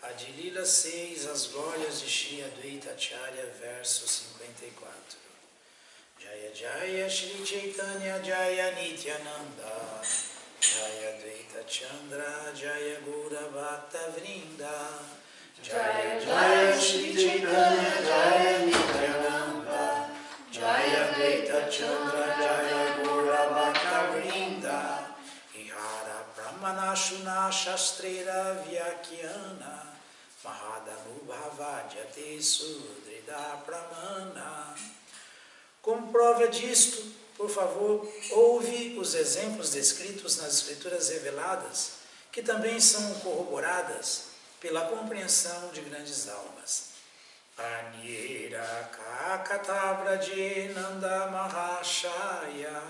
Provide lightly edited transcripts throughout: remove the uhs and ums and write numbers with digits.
Adilila 6, as glórias de Shri Advaita Acharya, verso 54. Jaya Jaya Shri Chaitanya Jaya Nityananda Jaya Advaita Chandra Jaya Gura Bhakta Vrinda Jaya Jaya Shri Chaitanya Jaya Nityananda Jaya Advaita Chandra Jaya Gura Bhakta Vrinda Ihara Brahmana Shuna Shastrira Vyakyana Mahadanubhava Jate Sudrida Pramana. Como prova disto, por favor, ouve os exemplos descritos nas Escrituras reveladas, que também são corroboradas pela compreensão de grandes almas. Anyera Kakatabraje Nanda Mahashaya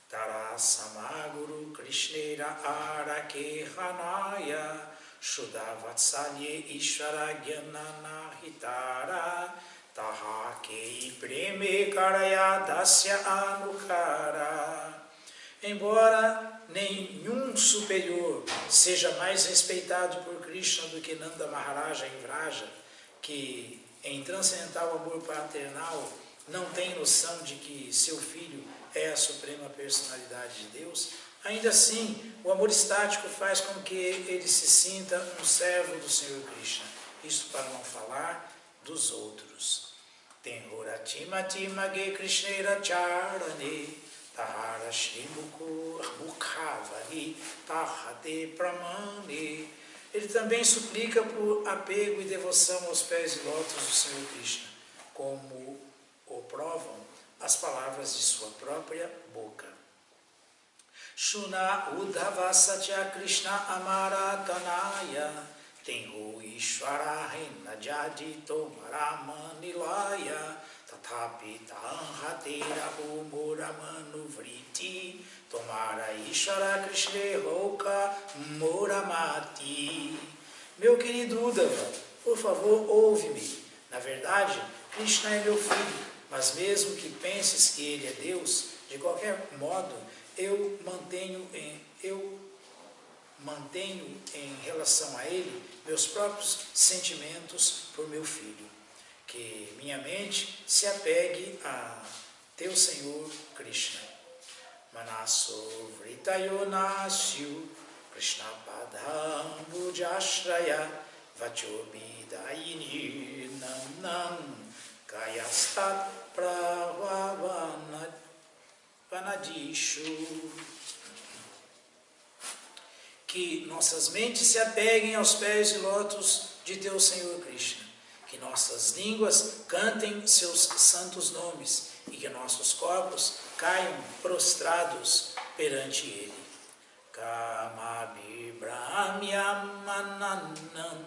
Tarasamaguru Krishnera Arakehanaya Shuddhavatsalye Ishvara Gyanana Hitara Tahake Preme Karaya Dasya Anukara. Embora nenhum superior seja mais respeitado por Krishna do que Nanda Maharaja em Vraja, que em transcendental amor paternal não tem noção de que seu filho é a suprema personalidade de Deus, ainda assim o amor estático faz com que ele se sinta um servo do Senhor Krishna. Isto para não falar dos outros. Tenhoratimati Krishnera Charane Tahara Shri Mukhavani Tahate Pramane. Ele também suplica por apego e devoção aos pés e lótus do Senhor Krishna, como o provam as palavras de sua própria boca. Shuna Uddhava Satya Krishna Amaratanaya Tenho Ishvara Hena Jadi Tomaramanilayya Tathapi Tanhatera Umuramanu Vriti Tomara Ishvara Krishna Roka Muramati. Meu querido Uddhava, por favor, ouve-me. Na verdade, Krishna é meu filho, mas mesmo que penses que ele é Deus, de qualquer modo, eu mantenho em relação a ele meus próprios sentimentos por meu filho. Que minha mente se apegue a teu Senhor Krishna. Manaso Vritayonasyu Krishna Padam Bujashraya Vachobidayini Nanam Kayastat Pravavanadishu. Que nossas mentes se apeguem aos pés e lótus de teu Senhor Krishna, que nossas línguas cantem seus santos nomes e que nossos corpos caiam prostrados perante ele. Kamabi Brahmyamananam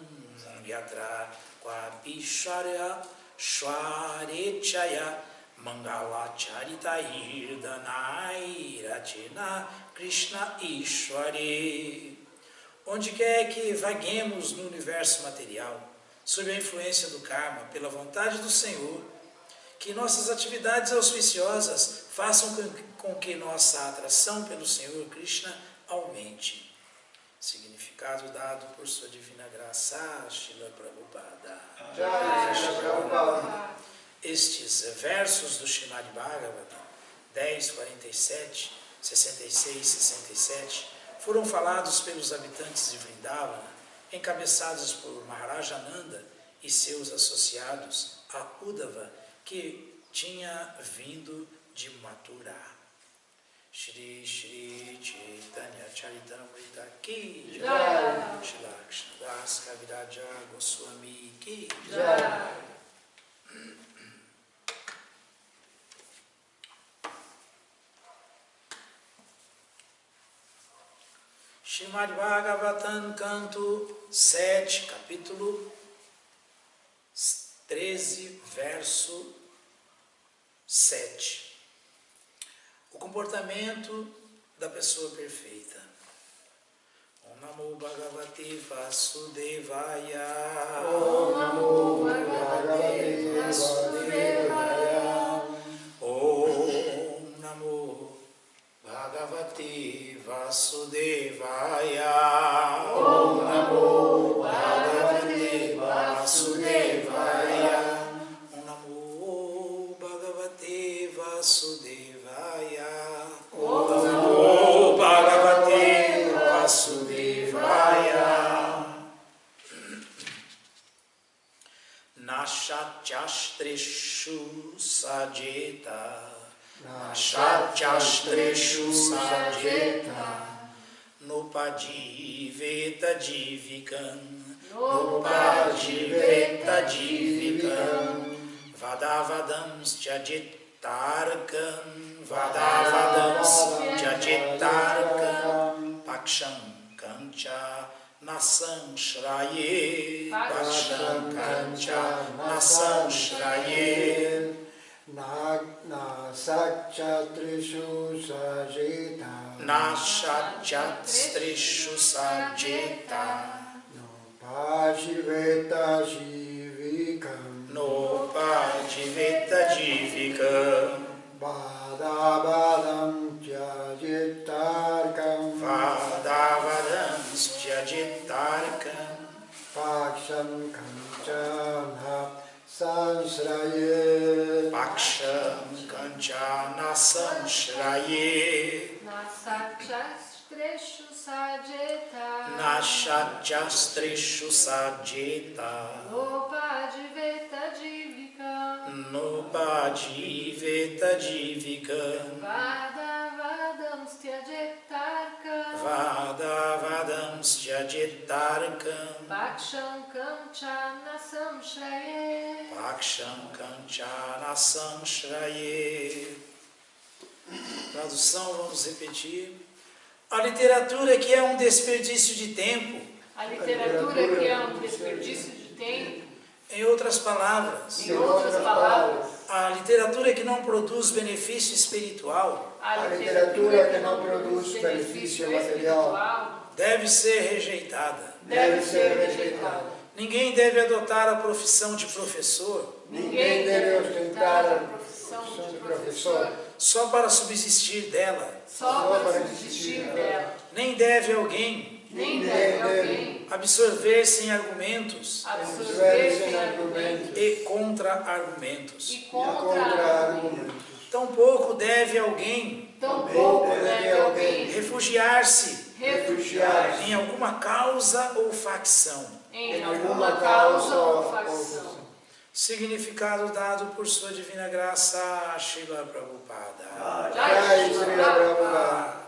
Yatra Kwabhisharya Shwarechaya Mangala Charitahir Danai Rachena Krishna Ishware. Onde quer que vaguemos no universo material, sob a influência do karma, pela vontade do Senhor, que nossas atividades auspiciosas façam com que nossa atração pelo Senhor Krishna aumente. Significado dado por sua divina graça, Srila Prabhupada. Estes versos do Srimad Bhagavatam 10, 47, 66 e 67 foram falados pelos habitantes de Vrindavana, encabeçados por Maharaja Nanda e seus associados, a Uddhava, que tinha vindo de Mathura. Shri Shri Chaitanya Charitamrita Ki Jai, Shri Krishnadas Kaviraja Goswami Ki Jai. Srimad Bhagavatam, canto 7, capítulo 13, verso 7. O comportamento da pessoa perfeita. Om Namo Bhagavate Vasudevaya. Om Namo Bhagavate Vasudevaya. Om Namo Bhagavate Vasudevaya. Om Namo Bhagavate Nashatyastreshu sajeta. Nashatyastreshu sajeta. Nupadiveta jivikam. Nupadiveta jivikam. Vadavadamschajitarkam. Vadavadamschajitarkam. Paksham kancha nasamshraye. Paksham kancha nasamshraye. Nashatyastreshu sajeta. Nashatyastreshu sajeta. Nopajiveta jivikam. Nopajiveta jivikam. Vadavadam tyajitarkam. Vadavadamschajitarkam. Paksham kanchana samshraye. Paksham kanchana samshraye. Nashatyastreshu sajeta. Nashatyastreshu sajeta. Nopadiveta jivikam. Nopajiveta jivikam. Vadavadamstyajetarkam. Vadavadamschajitarkam. Paksham kanchana samshraye. Paksham kanchana samshraye. Tradução, vamos repetir. A literatura que é um desperdício de tempo. A literatura que é um desperdício de tempo. Em outras palavras, Em outras palavras, a literatura que não produz benefício espiritual a literatura que não produz benefício material deve ser rejeitada. deve ser rejeitada. Ninguém deve adotar a profissão de professor Ninguém deve ostentar a profissão de professor só para subsistir dela. só para subsistir dela. Nem deve alguém Nem deve alguém absorver-se em argumentos absorver em argumentos e contra-argumentos. e contra contra-argumentos. argumentos. Tampouco deve alguém Tampouco deve alguém refugiar-se refugiar-se em alguma causa ou facção. em alguma causa ou facção. Significado dado por sua divina graça, Srila Prabhupada. Jai Shri Prabhupada.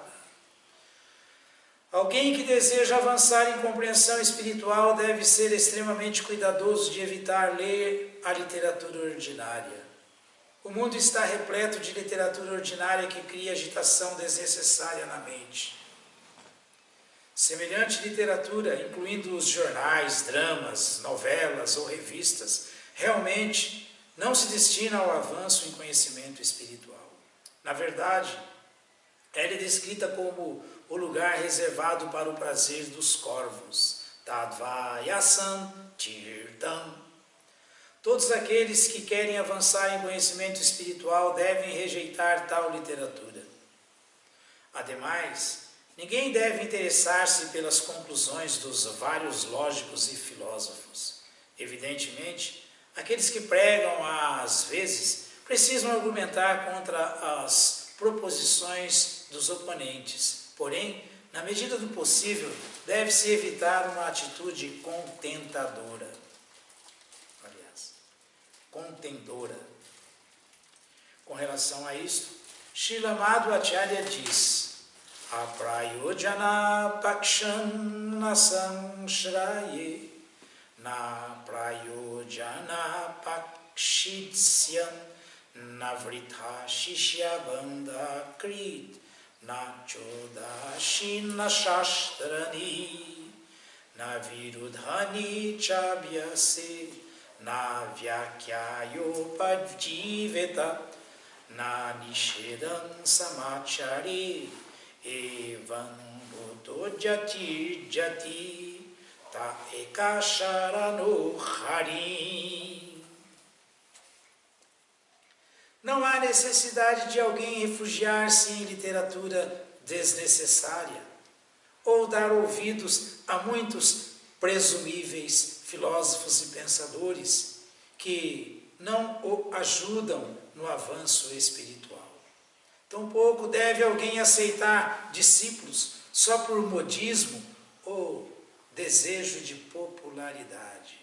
Alguém que deseja avançar em compreensão espiritual deve ser extremamente cuidadoso de evitar ler a literatura ordinária. O mundo está repleto de literatura ordinária que cria agitação desnecessária na mente. Semelhante literatura, incluindo os jornais, dramas, novelas ou revistas, realmente não se destina ao avanço em conhecimento espiritual. Na verdade, ela é descrita como o lugar reservado para o prazer dos corvos. Tadvayasam Tirtam. Todos aqueles que querem avançar em conhecimento espiritual devem rejeitar tal literatura. Ademais, ninguém deve interessar-se pelas conclusões dos vários lógicos e filósofos. Evidentemente, aqueles que pregam, às vezes, precisam argumentar contra as proposições dos oponentes. Porém, na medida do possível, deve-se evitar uma atitude contentadora. Aliás, contendora. Com relação a isto, Srila Madhvacharya diz: Aprayojana paksham nasamshraye na prayojana pakshitsyam navritha shishya bandha krit na chodashina shastrani na virudhani chabhyase na vyakhyayopadjiveta na nishedam samachari evam buddho jati jati ta ekasharano hari. Não há necessidade de alguém refugiar-se em literatura desnecessária ou dar ouvidos a muitos presumíveis filósofos e pensadores que não o ajudam no avanço espiritual. Tampouco deve alguém aceitar discípulos só por modismo ou desejo de popularidade.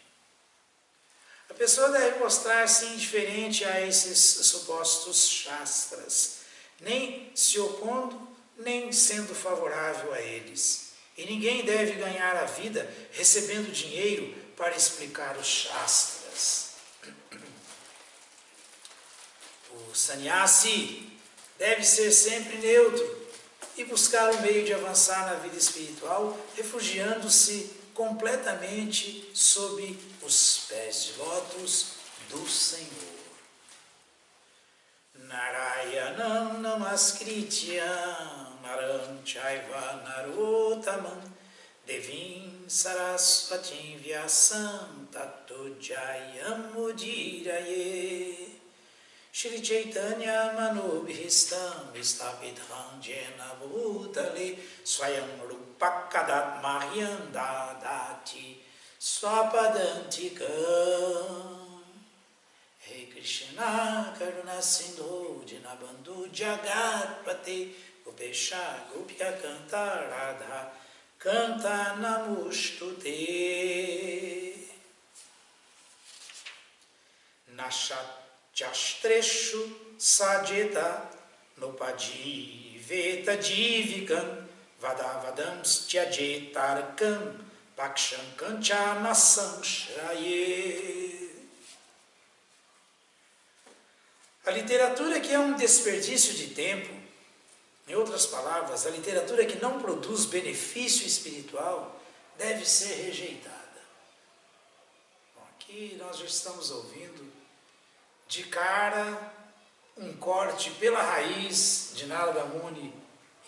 A pessoa deve mostrar-se indiferente a esses supostos shastras, nem se opondo, nem sendo favorável a eles. E ninguém deve ganhar a vida recebendo dinheiro para explicar os shastras. O sannyasi deve ser sempre neutro e buscar o meio de avançar na vida espiritual, refugiando-se completamente sob os pés de lótus do Senhor. Narayanam namaskrityam naram chaiva narottamam devim sarasvatim vyasam tato jayam udiraye. Shri Chaitanya manubhistam istapidham jena bhutale swayam rupakadat mahyam dadati swapadantikam. Hey Krishna karuna sindhu dinabandhu jagatpate gopesha gopya kanta radha kanta namustute. Nashat Chastreshu Sajeta Nopadiveta Divikam Vadavadams Tyajetarkam Paksham Kanchana Samshraye. A literatura que é um desperdício de tempo, em outras palavras, a literatura que não produz benefício espiritual, deve ser rejeitada. Bom, aqui nós já estamos ouvindo de cara um corte pela raiz de Narada Muni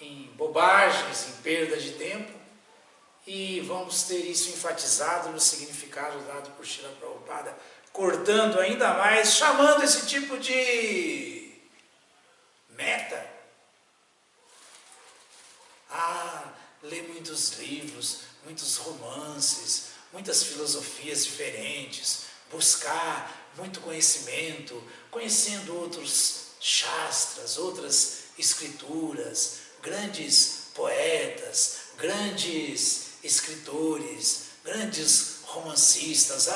em bobagens, em perda de tempo, e vamos ter isso enfatizado no significado dado por Srila Prabhupada, cortando ainda mais, chamando esse tipo de meta. Ler muitos livros, muitos romances, muitas filosofias diferentes, buscar muito conhecimento, conhecendo outros shastras, outras escrituras, grandes poetas, grandes escritores, grandes romancistas.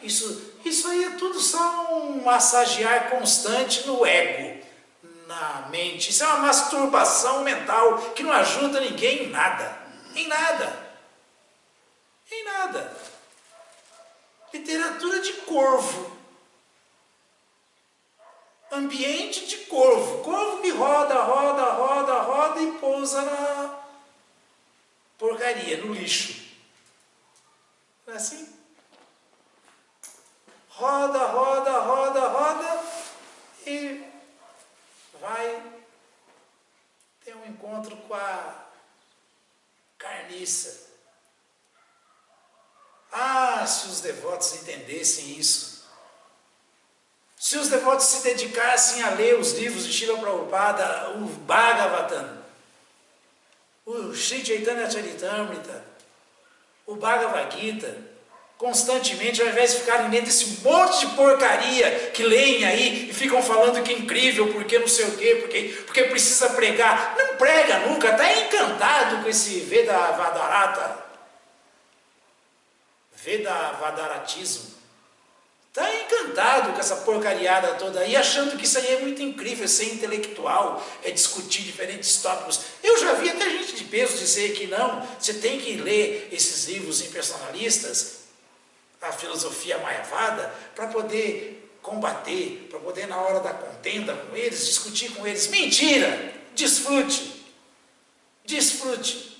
Isso aí é tudo só um massagear constante no ego, na mente. Isso é uma masturbação mental que não ajuda ninguém em nada. Em nada. Em nada. Literatura de corvo. Ambiente de corvo. Corvo que roda, roda, roda, roda e pousa na porcaria, no lixo. Não é assim? Roda, roda, roda, roda e vai ter um encontro com a carniça. Se os devotos entendessem isso, se os devotos se dedicassem a ler os livros de Srila Prabhupada, o Bhagavatam, o Sri Chaitanya Charitamrita, o Bhagavad Gita, constantemente, ao invés de ficarem lendo esse monte de porcaria que leem aí e ficam falando que é incrível, porque não sei o quê, porque precisa pregar. Não prega nunca, está encantado com esse Vedavadaratismo. Está encantado com essa porcariada toda aí, achando que isso aí é muito incrível, é ser intelectual, é discutir diferentes tópicos. Eu já vi até gente de peso dizer que não, você tem que ler esses livros impersonalistas, a filosofia mayavada, para poder combater, para poder na hora da contenda com eles, discutir com eles. Mentira! Desfrute! Desfrute!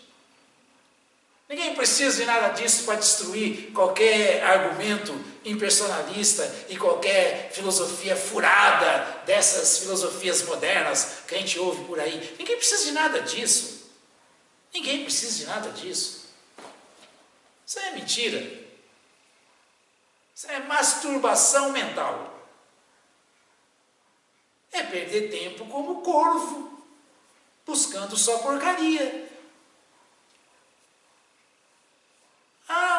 Ninguém precisa de nada disso para destruir qualquer argumento impersonalista e qualquer filosofia furada dessas filosofias modernas que a gente ouve por aí. Ninguém precisa de nada disso. Ninguém precisa de nada disso. Isso é mentira. Isso é masturbação mental. É perder tempo como corvo, buscando só porcaria.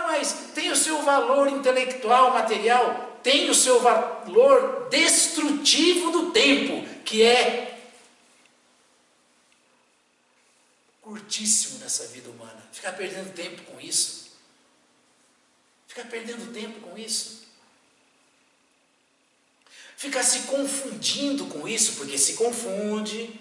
Mas tem o seu valor intelectual, material, tem o seu valor destrutivo do tempo, que é curtíssimo nessa vida humana. Ficar perdendo tempo com isso. Ficar perdendo tempo com isso. Ficar se confundindo com isso, porque se confunde,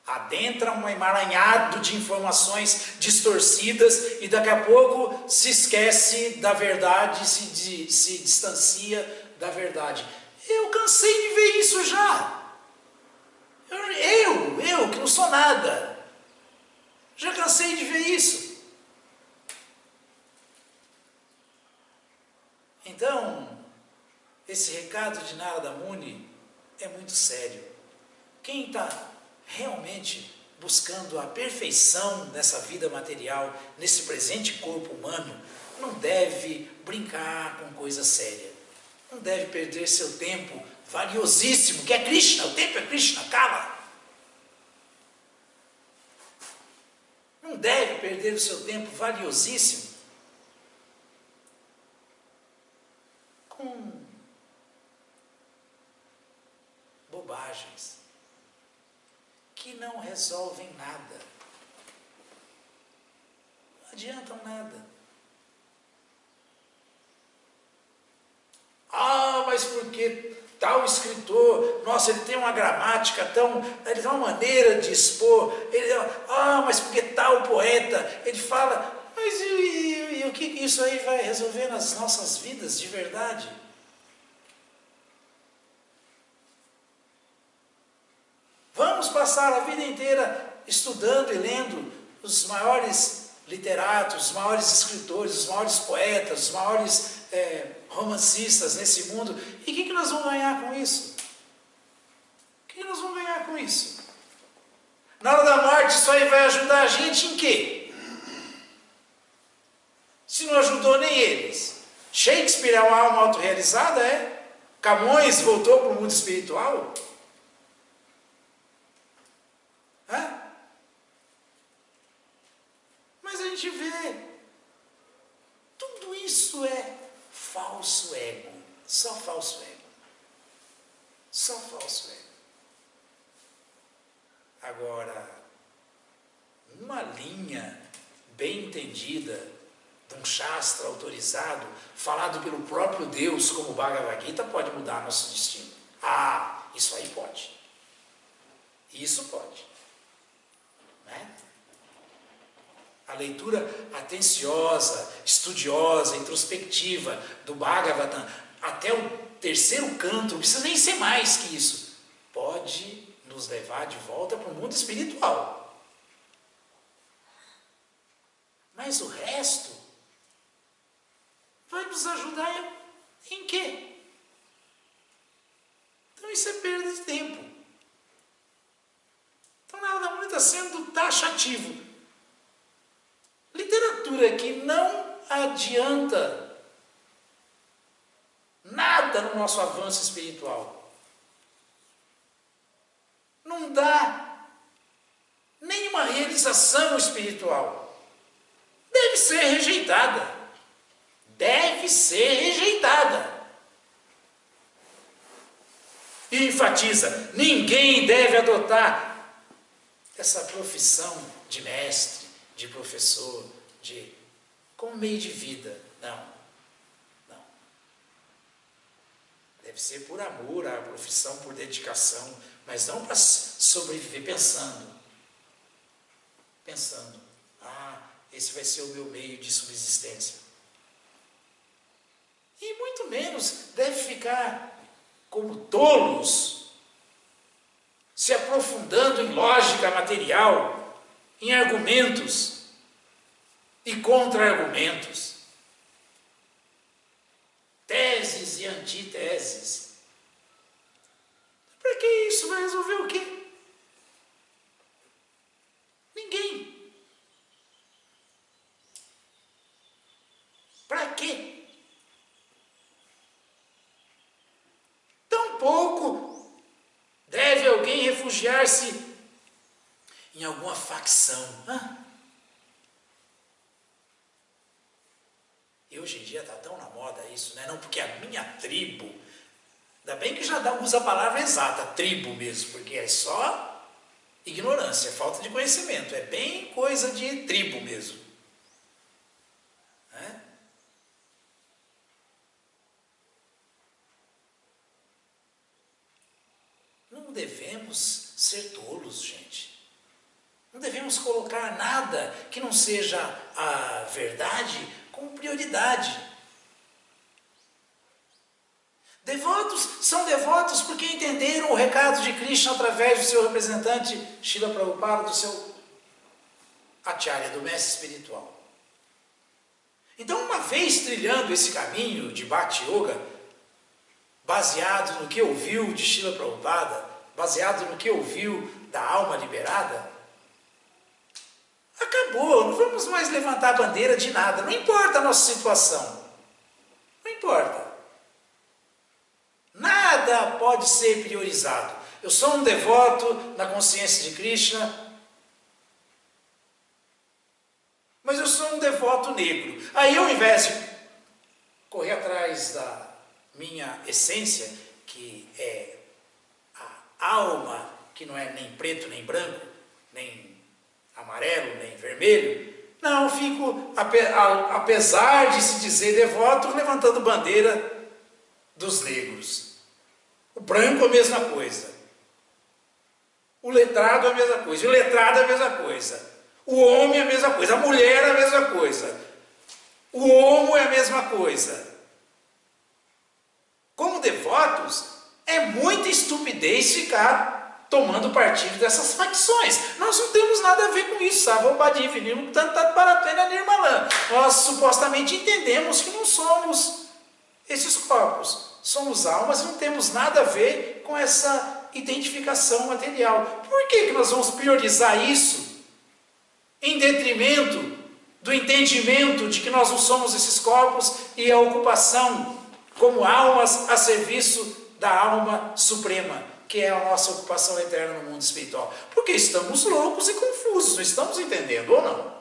adentra um emaranhado de informações distorcidas e daqui a pouco se esquece da verdade, se distancia da verdade. Eu cansei de ver isso já. Eu que não sou nada, já cansei de ver isso. Então, esse recado de Narada Muni é muito sério. Quem está realmente buscando a perfeição nessa vida material, nesse presente corpo humano, não deve brincar com coisa séria. Não deve perder seu tempo valiosíssimo, que é Krishna. O tempo é Krishna, cala. Não deve perder o seu tempo valiosíssimo com bobagens que não resolvem nada, não adiantam nada. Mas porque tal escritor, nossa, ele tem uma gramática ele tem uma maneira de expor, mas porque tal poeta, ele fala, mas e o que isso aí vai resolver nas nossas vidas de verdade? Vamos passar a vida inteira estudando e lendo os maiores literatos, os maiores escritores, os maiores poetas, os maiores romancistas nesse mundo. E o que nós vamos ganhar com isso? O que nós vamos ganhar com isso? Na hora da morte, isso aí vai ajudar a gente em quê? Se não ajudou nem eles. Shakespeare é uma alma autorrealizada, é? Camões voltou para o mundo espiritual? Mas a gente vê, tudo isso é falso ego, só falso ego, só falso ego. Agora, uma linha bem entendida de um Shastra autorizado, falado pelo próprio Deus, como o Bhagavad Gita, pode mudar nosso destino. Isso aí pode. Isso pode. Né? A leitura atenciosa, estudiosa, introspectiva do Bhagavatam, até o terceiro canto, não precisa nem ser mais que isso, pode nos levar de volta para o mundo espiritual. Mas o resto vai nos ajudar em quê? Então isso é perda de tempo. Então Narada Muni está sendo taxativo. Literatura que não adianta nada no nosso avanço espiritual. Não dá nenhuma realização espiritual. Deve ser rejeitada. Deve ser rejeitada. E enfatiza, ninguém deve adotar essa profissão de mestre, de professor, como meio de vida. Não. Deve ser por amor à profissão, por dedicação, mas não para sobreviver pensando, esse vai ser o meu meio de subsistência. E muito menos deve ficar como tolos, se aprofundando em lógica material, em argumentos e contra-argumentos, teses e antiteses. Para que isso? Vai resolver o quê? Ninguém. Para quê? Tampouco deve alguém refugiar-se em alguma facção. E hoje em dia está tão na moda isso, né? Não, porque a minha tribo, ainda bem que já usa a palavra exata, tribo mesmo, porque é só ignorância, falta de conhecimento, é bem coisa de tribo mesmo. Né? devemos ser tolos, gente. Não devemos colocar nada que não seja a verdade como prioridade. Devotos são devotos porque entenderam o recado de Krishna através do seu representante, Srila Prabhupada, do seu acharya, do mestre espiritual. Então, uma vez trilhando esse caminho de Bhakti Yoga, baseado no que ouviu de Srila Prabhupada, baseado no que ouviu da alma liberada, acabou, não vamos mais levantar a bandeira de nada, não importa a nossa situação, não importa. Nada pode ser priorizado. Eu sou um devoto na consciência de Krishna, mas eu sou um devoto negro. Aí, ao invés de correr atrás da minha essência, que é a alma, que não é nem preto, nem branco, nem amarelo, nem vermelho, não, fico, apesar de se dizer devoto, levantando bandeira dos negros. O branco é a mesma coisa. O letrado é a mesma coisa. O letrado é a mesma coisa. O homem é a mesma coisa. A mulher é a mesma coisa. O homo é a mesma coisa. Como devotos, é muita estupidez ficar tomando partido dessas facções. Nós não temos nada a ver com isso, sabe? Nós supostamente entendemos que não somos esses corpos. Somos almas e não temos nada a ver com essa identificação material. Por que nós vamos priorizar isso em detrimento do entendimento de que nós não somos esses corpos e a ocupação como almas a serviço da alma suprema, que é a nossa ocupação eterna no mundo espiritual? Porque estamos loucos e confusos, não estamos entendendo, ou não?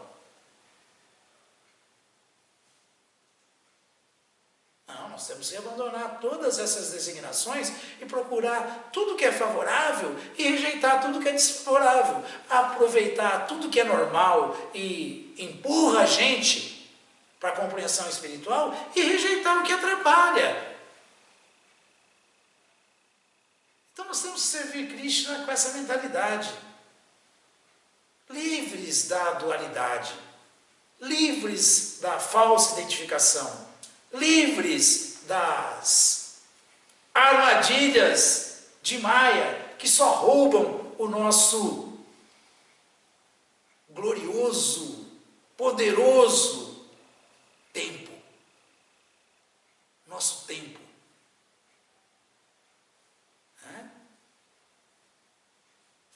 Nós temos que abandonar todas essas designações e procurar tudo que é favorável e rejeitar tudo que é desfavorável. Aproveitar tudo que é normal e empurra a gente para a compreensão espiritual e rejeitar o que atrapalha. Então nós temos que servir Krishna com essa mentalidade. Livres da dualidade. Livres da falsa identificação. Livres das armadilhas de Maya que só roubam o nosso glorioso, poderoso tempo. Nosso tempo.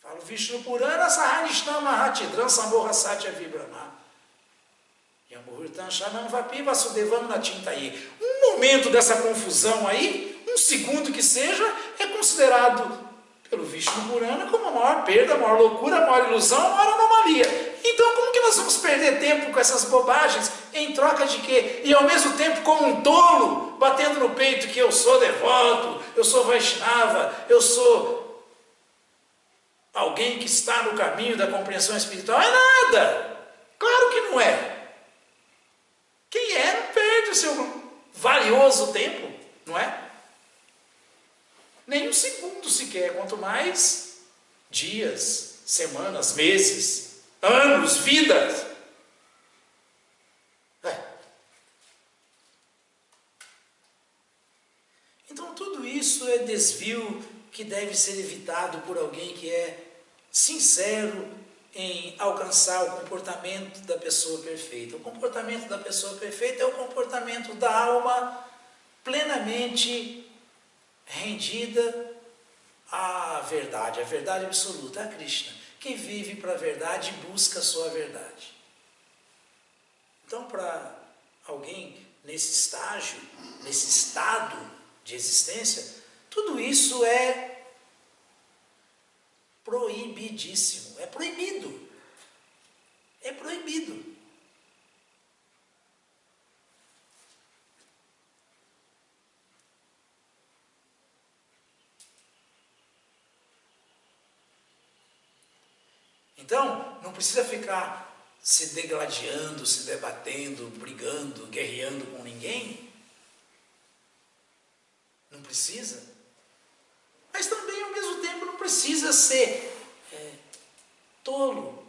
Fala Vishnu Purana Saharishnam Mahatidram Samboha Satya Vibrahma. Um momento dessa confusão aí, um segundo que seja, é considerado pelo Vishnu Purana como a maior perda, a maior loucura, a maior ilusão, a maior anomalia. Então como que nós vamos perder tempo com essas bobagens em troca de quê? E ao mesmo tempo como um tolo, batendo no peito que eu sou devoto, eu sou Vaishnava, eu sou alguém que está no caminho da compreensão espiritual. É nada! Claro que não é. Quem é não perde o seu valioso tempo, não é? Nem um segundo sequer, quanto mais dias, semanas, meses, anos, vidas. Então tudo isso é desvio que deve ser evitado por alguém que é sincero em alcançar o comportamento da pessoa perfeita. O comportamento da pessoa perfeita é o comportamento da alma plenamente rendida à verdade, a verdade absoluta, a Krishna, que vive para a verdade e busca a sua verdade. Então, para alguém nesse estágio, nesse estado de existência, tudo isso é proibidíssimo, é proibido. É proibido. Então, não precisa ficar se degladiando, se debatendo, brigando, guerreando com ninguém. Não precisa. Mas também, ao mesmo tempo, não precisa ser tolo,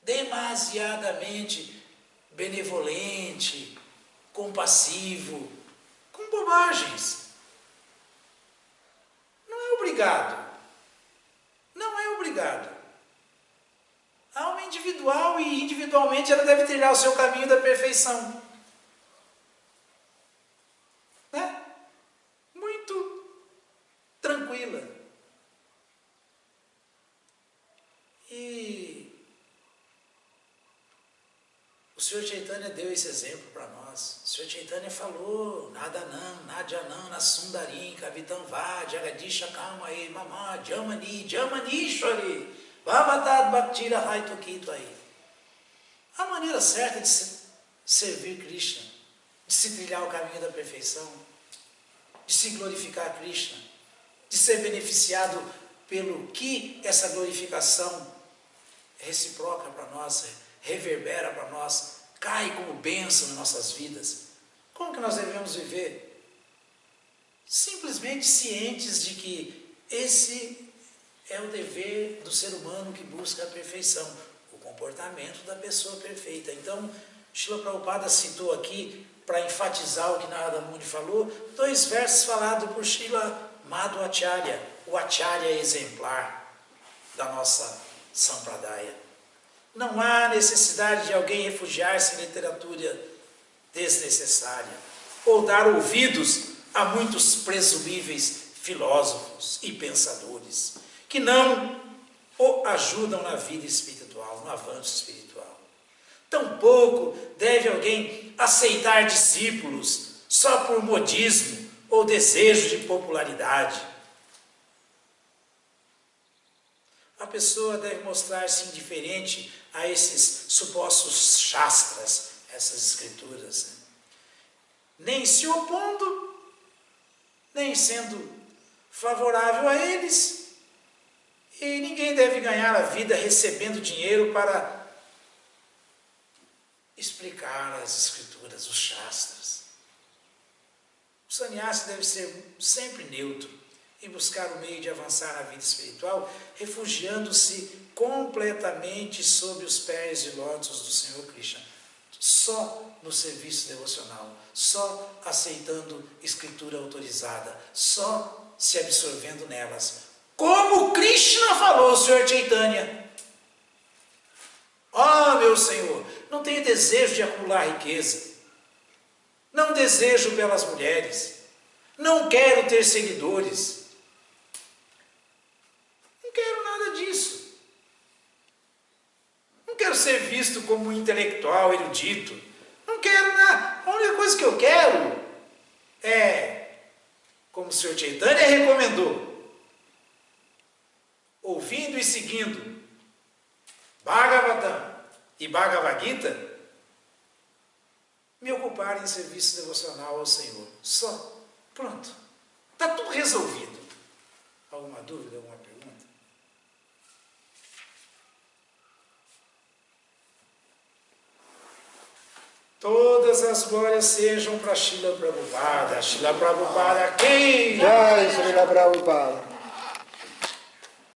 demasiadamente benevolente, compassivo, com bobagens. Não é obrigado. Não é obrigado. A alma é individual e individualmente ela deve trilhar o seu caminho da perfeição. Né? Muito tranquila. E o Senhor Chaitanya deu esse exemplo para nós. O Senhor Chaitanya falou: Nadanam, Nadyanam, Nasundarim, Kavitam Va, Jagadisha Kamae, Mama, Jamani, Jamanishwari, Bhavatad Bhaktira Haitokito aí. A maneira certa de servir Krishna, de se trilhar o caminho da perfeição, de se glorificar Krishna, de ser beneficiado pelo que essa glorificação reciproca para nós, reverbera para nós, cai como bênção em nossas vidas. Como que nós devemos viver? Simplesmente cientes de que esse é o dever do ser humano que busca a perfeição, o comportamento da pessoa perfeita. Então, Srila Prabhupada citou aqui, para enfatizar o que Narada Muni falou, 2 versos falados por Srila Madhvacharya, o Acharya exemplar da nossa Sampradaya. Não há necessidade de alguém refugiar-se em literatura desnecessária ou dar ouvidos a muitos presumíveis filósofos e pensadores que não o ajudam na vida espiritual, no avanço espiritual. Tampouco deve alguém aceitar discípulos só por modismo ou desejo de popularidade. A pessoa deve mostrar-se indiferente a esses supostos shastras, essas escrituras, nem se opondo, nem sendo favorável a eles. E ninguém deve ganhar a vida recebendo dinheiro para explicar as escrituras, os shastras. O sannyasi deve ser sempre neutro e buscar o meio de avançar na vida espiritual, refugiando-se completamente sob os pés de lótus do Senhor Krishna, só no serviço devocional, só aceitando escritura autorizada, só se absorvendo nelas. Como Krishna falou, o Senhor Chaitanya: meu Senhor, não tenho desejo de acumular riqueza, não desejo belas mulheres, não quero ter seguidores, não quero nada disso. Não quero ser visto como um intelectual erudito, não quero nada. A única coisa que eu quero é, como o Senhor Chaitanya recomendou, ouvindo e seguindo Bhagavatam e Bhagavad Gita, me ocupar em serviço devocional ao Senhor. Só. Pronto. Está tudo resolvido. Alguma dúvida, alguma pergunta? Todas as glórias sejam para Srila Prabhupada. Srila Prabhupada, quem? Jai Srila Prabhupada.